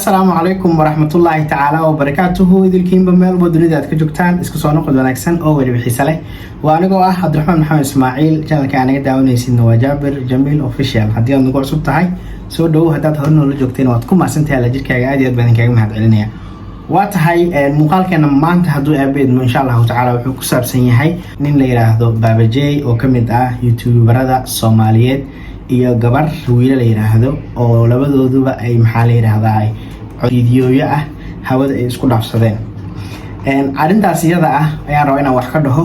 السلام عليكم ورحمة الله تعالى وبركاته. إذلكين بميل بدوني ka joogtaan isku soo noqod wanaagsan oo wali wixii sale waa aniga ah Cabdiraxmaan Maxamed Ismaaciil channelka anaga daawanaysiin waa Jaabir Jamil official. Haddii aad nagu cusub tahay soo dhaw, haddaad hore noola joogteen waad ku maasantahay la jirkaaga aad iyo aad baan kaaga mahadcelinaya. waa tahay muuqaalkeena maanta hadduu aabeedmo insha Allah tacaala wuxuu ku saabsan yahay nin la yiraahdo Baba J oo kamid ah YouTuberada Soomaaliyeed iyo gabar wiil la yiraahdo oo labadooduba ay maxaa la yiraahdaa fiidiyooyo ah hawada ay isku dhaafsadeen. Arintaas iyada ah ayaan rabaa inaan wax ka dhaho.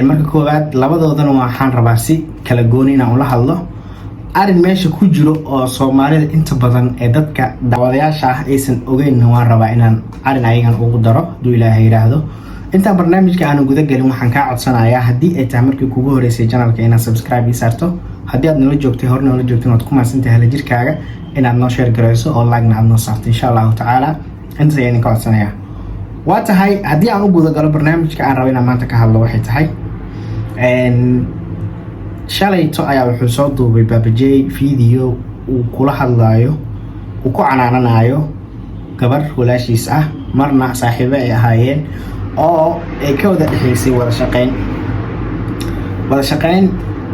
Marka koowaad labadoodana waxaan rabaa si kala gooni inaan ula hadlo arin meesha ku jiro oo Soomaalida inta badan ee dadka daawadayaasha ah aysan ogeyn. waan rabaa inaan arin ayagan ugu daro duu Ilaahay yiraahdo. inta barnaamijka aan guda galin waxaan ka codsanayaa haddii ay tahay markii kugu horeysay channelka inaad subscribe saarto, haddii aad nala joogtay hore nala joogtay waad ku maasantahay la jirkaaga inaad noo share gareyso oo like na aad noo saarto insha Allah tacaala. inta ayaan ka codsanayaa. waa tahay haddii aan u guda galo barnaamijka aan rabo inaan maanta ka hadlo waxay tahay shalayto ayaa wuxuu soo duubay Baba J video uu kula hadlayo uu ku canaananayo gabar walaashiis ah marna saaxiibo ay ahaayeen oo ay ka wada dhaxaysay wada shaqeyn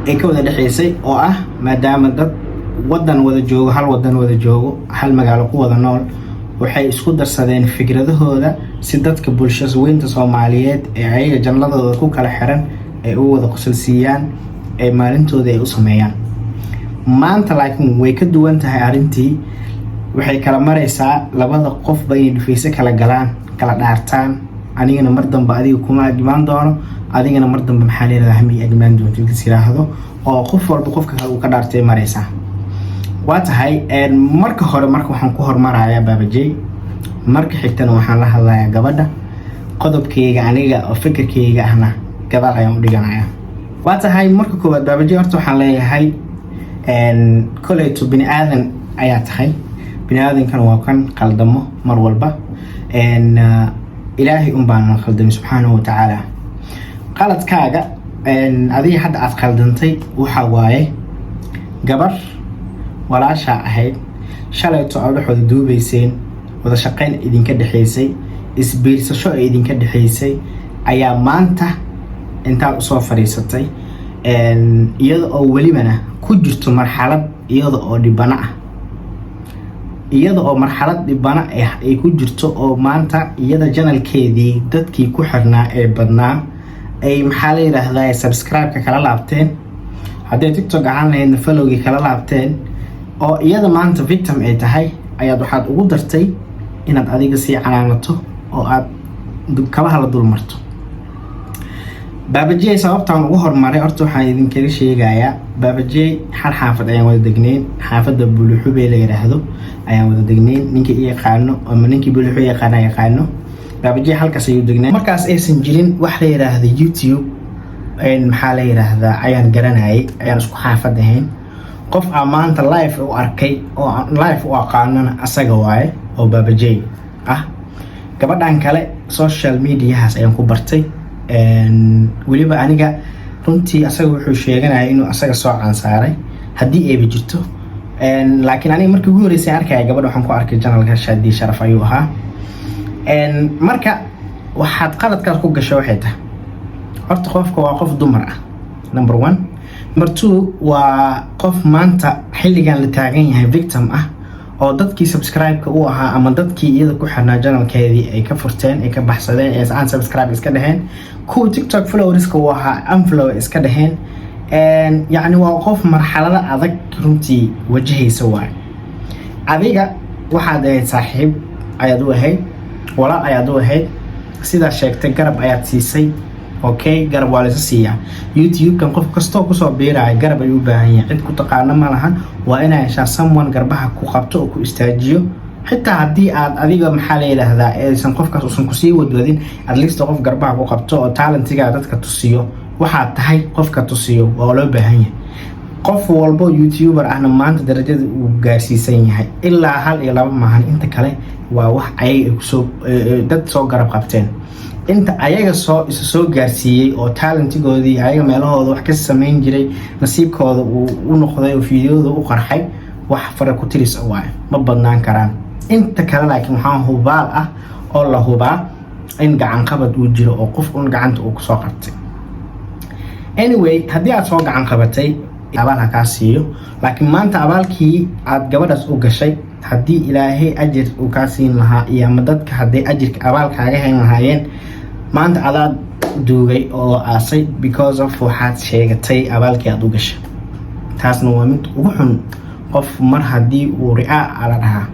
ay ka wada dhaxaysay oo ah maadaama dad wadan wada joogo hal magaalo ku wada nool waxay isku darsadeen fikradahooda si dadka bulshada weynta Soomaaliyeed ee ayaga janladooda ku kala xiran ay u wada qosolsiiyaan ee maalintooda ay u sameeyaan. maanta laakiin way ka duwan tahay arintii. waxay kala maraysaa labada qof bay dhifayse kala galaan kala dhaartaan. anigana mar dambe adiga kuma agmaan doono, adigana mar dambe maxaa leedahay ma agmaan doonto inta yiraahdo oo qof walba qofka kale uu ka dhaartay maraysaa. waa tahay marka hore waxaan ku hormarayaa Baba J, marka xigtana waxaan la hadlayaa gabadha. qodobkayga aniga oo fikirkayga ahna gabadha ayaan u dhiganayaa. waa tahay marka koowaad Baba J horta waxaan leeyahay koleeto bini aadan ayaa tahay. bini aadankan waa kan qaldamo mar walba. ilaahay baan khaldamay subxaanahu wa ta'ala. qaladkaaga adiga hadda aad khaldantay waxa waaye gabar walaasha ahayd shalayto aad waxooda duubayseen wada shaqeyn idinka dhaxaysay isbiirsasho idinka dhaxaysay ayaa maanta intaad u soo fariisatay iyada oo welibana ku jirto marxalad iyada oo dhibana ay ku jirto oo maanta iyada channelkeedii dadkii ku xirnaa ee badnaa ay maxaa la yiraahdaa subscribe-ka kala laabteen, haddii TikTok ahaan lahaydna followgii kala laabteen, oo iyada maanta victim ay tahay ayaad waxaad ugu dartay inaad adiga sii canaanato oo aad kabaha la dul marto. Baba J sababtaan ugu hormaray horta waxaan idinkaga sheegayaa Baba J hal xaafad ayaan wada degnayn, xaafadda Buluxube la yiraahdo ayaan wada degnayn. ninkii i yaqaano ama ninkii Buluxube yaqaano Baba J halkaas ayuu degnaa. markaas aysan jirin wax la yiraahdo YouTube maxaa la yiraahdaa ayaan garanayay, ayaan isku xaafad ahayn. qof maanta live u arkay oo live u aqaanana asaga waaye oo Baba J ah. gabadhan kale social mediahaas ayaan ku bartay. weliba aniga runtii asaga wuxuu sheeganaya inuu asaga soo cansaaray haddii ay jirto. laakiin aniga markii ugu horeysay arkaya gabadha waxaan ku arkay channelka Shaadi Sharaf ayuu ahaa. marka waxaad qaladkaas ku gashay waxay tahay horta qofka waa qof dumar ah number 1. number 2 waa qof maanta xilligan la taagan yahay victim ah oo dadkii subscribe-ka u ahaa ama dadkii iyada ku xirnaa channelkeedii ay ka furteen ay ka baxsadeen ee aan subscribe iska dhaheen, kuwa TikTok followerska u ahaa unfollow iska dhaheen. yacni waa qof marxalada adag runtii wajahaysa waay. adiga waxaad ahayd saaxiib ayaad u ahayd, walaal ayaad u ahayd, sidaa sheegtay garab ayaad siisay. okay, garab waa laysa siiyaa. YouTube-kan qof kastoo kusoo biiraya garab ayuu u baahan yahay, cid ku taqaano ma lahan. waa inaa heshaa someone garbaha ku qabto oo ku istaajiyo. xitaa haddii aad adiga maxaa la yiraahdaa aysan qofkaas uusan kusii wadwadin, at least qof garbaha ku qabto oo talentiga dadka tusiyo waxaad tahay qofka tusiyo waa loo baahan yahay. qof walbo YouTuber ahna maanta darajada uu gaarsiisan yahay ilaa 1 iyo 2 maahan, inta kale waa wax ay dad soo garab qabteen. inta ayaga soo gaarsiiyay oo talentigoodii ayaga meelahooda wax ka sameyn jiray nasiibkooda uu u noqday oo fiidiyooda u qarxay wax fara ku tiris waay ma badnaan karaan. inta kale laakiin waxaan hubaal ah oo la hubaa in gacan qabad uu jiro oo qof un gacanta uu kusoo qabtay. Anyway, haddii aad soo gacan qabatay abaal ha kaa siiyo, laakiin maanta abaalkii aad gabadhaas u gashay haddii ilaahay ajir uu kaa siin lahaa iyo ama dadka hadday ajirka abaal kaaga hayn lahaayeen, maanta adaad duugay oo aasay because of waxaad sheegatay abaalkii aad u gashay. taasna waa mid ugu xun qof mar haddii uu ri'aa la dhahaa,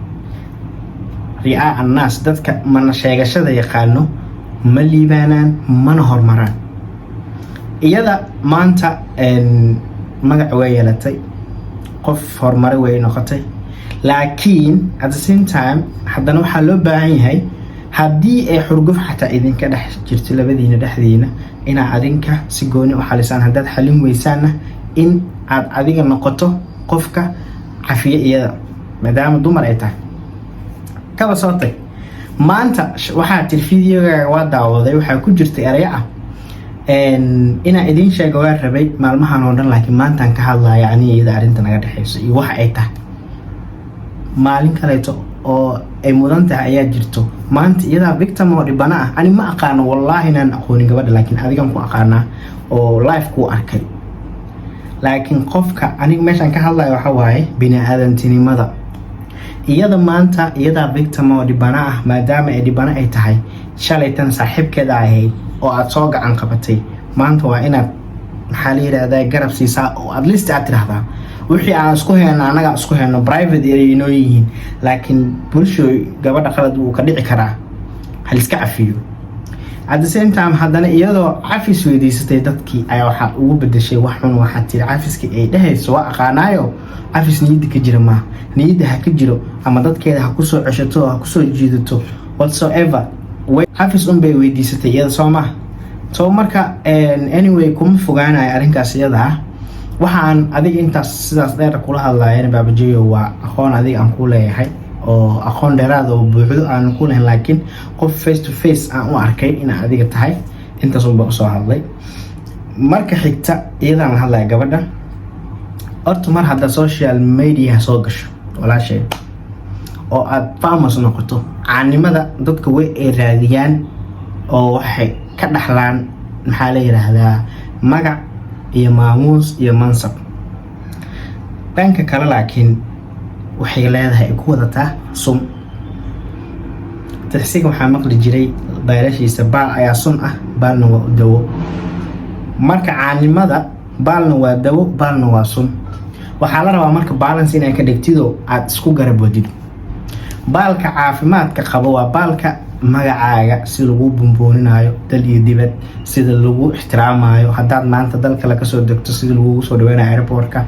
ri'aa annaas dadka mana sheegashada yaqaano ma liibaanaan mana hormaraan. iyada maanta magac way yeelatay, qof horumare way noqotay, laakiin at the same time haddana waxaa loo baahan yahay haddii ay xurguf xataa idinka dhex jirto labadiina dhexdiina inaad adinka si gooni u xalisaan. haddaad xalin weysaanna in aad adiga noqoto qofka cafiye iyada, maadaama dumar ay tahay. kaba soo tag maanta waxaa tir videogaaga waa daawaday, waxaa ku jirtay erayo ah inaan idiin sheego waa rabay maalmahan oo dhan, laakiin maantaan ka hadlaya aniga iyada arrinta naga dhexeyso iyo waxa ay tahay. maalin kaleeto oo ay mudan tahay ayaa jirto. maanta iyadaa victim oo dhibana ah, ani ma aqaano wallaahi inaan aqoonin gabadha, laakiin adigan ku aqaanaa oo life ku arkay. laakiin qofka aniga meeshaan ka hadlaya waxa waaye bini-aadantinimada. iyada maanta iyadaa victim oo dhibana ah, maadaama ay dhibana ay tahay shalaytan saaxiibkeeda ahayd oo aad soo gacan qabatay. maanta waa inaad maxaa la yiraahdaa garab siisaa oo at least aad tiraahdaa wixii aan isku hayno anaga isku hayno private ay inoo yihiin, laakiin bulsho gabadha qalad uu ka dhici karaa, hal iska cafiyo. at the same time haddana iyadoo cafis weydiisatay dadkii ayaa waxaa ugu bedeshay wax xun. waxaa tiri cafiskii ay dhehayso waa aqaanaayo, cafis niyadda ka jira maaha, niyadda ha ka jiro ama dadkeeda ha kusoo ceshato ha kusoo jiidato whatsoever. cafis unbay weydiisatay iyada soo maha. so marka anyway kuma fogaanayo arrinkaas iyada ah. waxaan adiga intaas sidaas dheer kula hadlaayeen baabajeeyo waa aqoon adiga aan ku leeyahay oo aqoon dheeraad oo buuxdo aan ku lahayn, laakiin qof face to face aan u arkay inaa adiga tahay. intaas unba usoo hadlay. marka xigta iyadaan la hadlaya gabadha, horta mar hadda social media soo gasho walaashay oo aad famous noqoto, caanimada dadka way ay raadiyaan oo waxay ka dhaxlaan maxaa la yiraahdaa magac iyo maamuus iyo mansab. dhanka kale laakiin waxay leedahay ku wadataa sun. taxsiga waxaa maqli jiray baalashiisa baal ayaa sun ah, baalna waa dawo. marka caanimada baalna waa dawo, baalna waa sun. waxaa la rabaa marka balance inay ka dhigtido aad isku garab wadid. baalka caafimaadka qabo waa baalka magacaaga si lagu bumbooninayo dal iyo dibad, sida lagu ixtiraamayo. haddaad maanta dal kale kasoo degto sida lagu soo dhaweynayo airportka,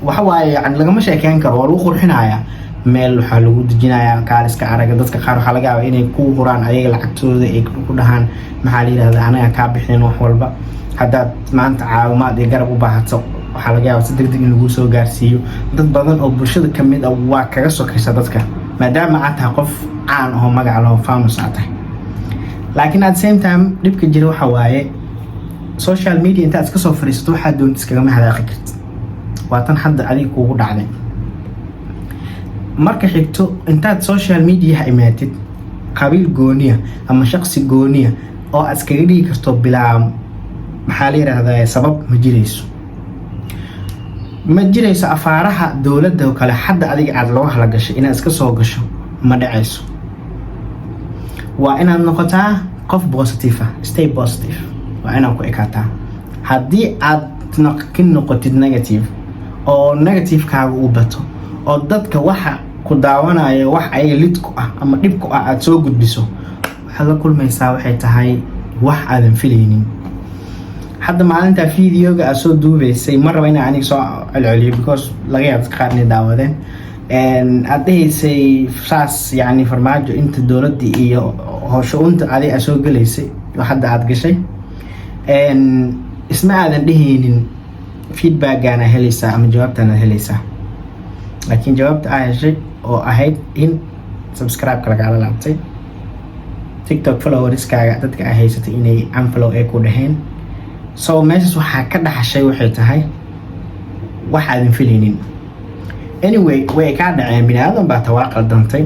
waxa waaye yani lagama sheekeyn karo, waa lagu qurxinaya. meel waxaa lagu dejinayaa kaaliska araga. dadka qaar waxaa laga yaabaa inay ku huraan ayaga lacagtooda, ay ku dhahaan maxaa la yirahdaa anaga kaa bixin wax walba. haddaad maanta caawimaad iyo garab u baahato waxaa laga yaabaa si degdeg in lagu soo gaarsiiyo. dad badan oo bulshada kamid ah waa kaga sokaysa dadka, maadaama aad tahay qof caan oo magac leh oo famous aad tahay. laakiin at the same time dhibka jira waxa waaye social media intaad iska soo fariisato waxaad doonta iskagama hadaaqi kartid. waa tan hadda adiga kuugu dhacday. marka xigto intaad social media imaatid qabiil gooniya ama shaqsi gooniya oo aad iskaga dhigi karto bilaa maxaa la yiraahdaa sabab ma jirayso. afaaraha dowladda oo kale hadda adiga aad loo hala gashay inaad iska soo gasho ma dhacayso. waa inaad noqotaa qof positive ah, stay positive. waa inaad ku ekaataa. haddii aad ka noqotid negative oo negativekaaga uu bato oo dadka waxa ku daawanayo wax ayaga lid ku ah ama dhib ku ah aad soo gudbiso, waxaad la kulmaysaa waxay tahay wax aadan filaynin. hadda maalinta videoga aad soo duubaysay ma raba inaan aniga soo celceliyo because laga yaabo dadka qaar inay daawadeen. aad dhahaysay saas yani farmaajo inta dowladda iyo howsha-uunta adiga aad soo galaysay oo hadda aad gashay, isma aadan dhehaynin feedbackgaana helaysaa ama jawaabtaana helaysaa. laakiin jawaabta aa heshay oo ahayd in subscribe-ka lagaala laabtay, tiktok followerskaaga dadka aa haysatay inay unfollow ay ku dhaheen. so meeshaas waxaa ka dhaxashay waxay tahay wax aadan filaynin. anyway way kaa dhaceen, bini aadan baa tawaa qaldantay.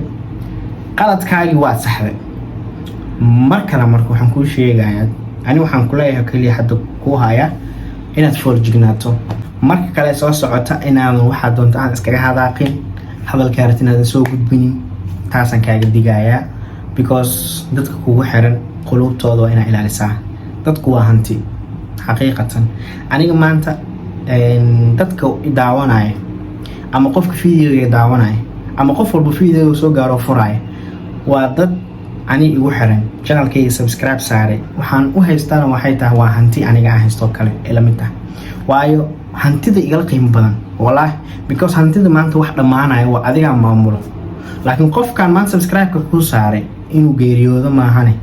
qaladkaagii waa saxday. mar kale marka waxaan kuu sheegayaa ani waxaan ku leeyahay kaliya hadda ku haya inaad foorjignaato marka kale soo socota inaad waxa doonto aan iskaga hadaaqin hadalka rabtid inaad soo gudbinin taasan kaaga digayaa because dadka kugu xiran qulubtooda waa inaad ilaalisaa. dadku waa hanti xaqiiqatan. aniga maanta dadka daawanaya ama qofka fiidiyoga daawanaya ama qof walba fiidiyoga soo gaaro furaya waa dad ani igu xiran channelkayga subscribe saaray. waxaan u haystaa waxay tahay waa hanti aniga aan haysto kale ila mid ah waayo hantida igala qiimo badan wallahi because hantida maanta wax dhamaanayo waa adiga maamulo laakiin qofkan maanta subscribe-ka ku saaray inuu geeriyoodo maahane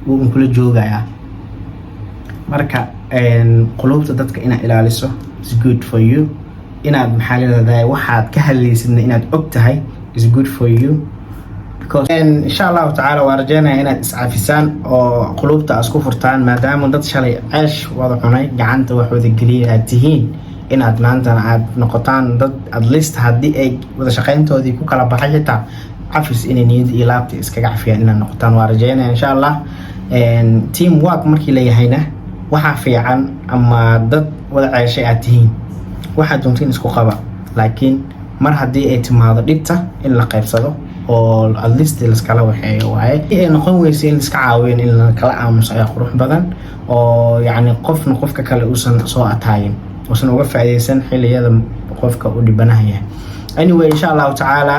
uu kula joogayaa. marka qulubta dadka inaad ilaaliso is good for you. inaad maxaa leedahay waxaad ka hadlaysidna inaad og tahay is good for you because insha Allah ta'ala waa rajaynaa inaad iscafisaan oo qulubta isku furtaan maadaama dad shalay ceesh wada cunay gacanta wax wada geliyay aad tihiin inaad maanta aad noqotaan dad at least haddii ay wada shaqayntoodii ku kala baxay xitaa cafis inay niyad iyo laabta iskaga cafiyaan inaad noqotaan. waa rajaynaa insha Allah team work markii la yahayna waxa fiican ama dad wada ceeshay aad tihiin waxa doontiin isku qaba laakiin mar haddii ay timaado dhibta in la qaybsado oo at least la iskala waxeeyo waaye ay noqon weyso in iska caawin in la kala aamuso ayaa qurux badan oo yacni qofna qofka kale uusan soo ataayin uusan uga faa'iideysan xilliyada qofka u dhibanaaya. anyway insha Allah ta'ala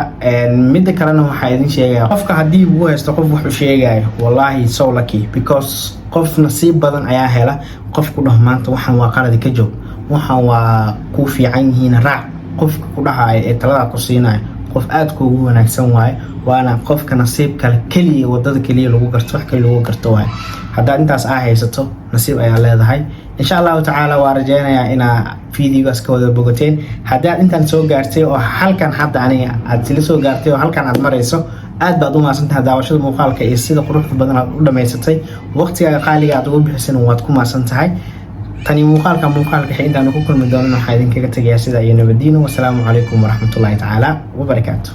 mid kalena waxa idin sheegaya qofka hadii uu haysto qof wax u sheegayo wallahi so lucky because qof nasiib badan ayaa hela qof ku dhahmaanta waxan waa qalad ka joog waxan waa ku fiican yihiin raac qofka ku dhahaay ee talada ku siinayo qof aad kuugu wanaagsan waay waana qofka nasiib kale kaliya wadada kaliya lagu garto wax kale lagu garto waay. hadda intaas haysato nasiib ayaa leedahay insha Allah ta'ala waa rajaynayaa inaa fiidiyogaas ka wada bogateen. hadda intaan soo gaartay oo halkan hadda aniga aad sila soo gaartay oo halkan aad marayso aad baad u maasantahay daawashada muuqaalka iyo sida quruxda badan aad u dhameysatay waqtiga qaaliga aad ugu bixisan waad ku maasantahay. tani muuqaalka intaan ku kulmi doono waxaan idinkaga tagayaa sida iyo nabadiino. wassalaamu calaykum waraxmatullaahi ta'ala wabarakaatuh.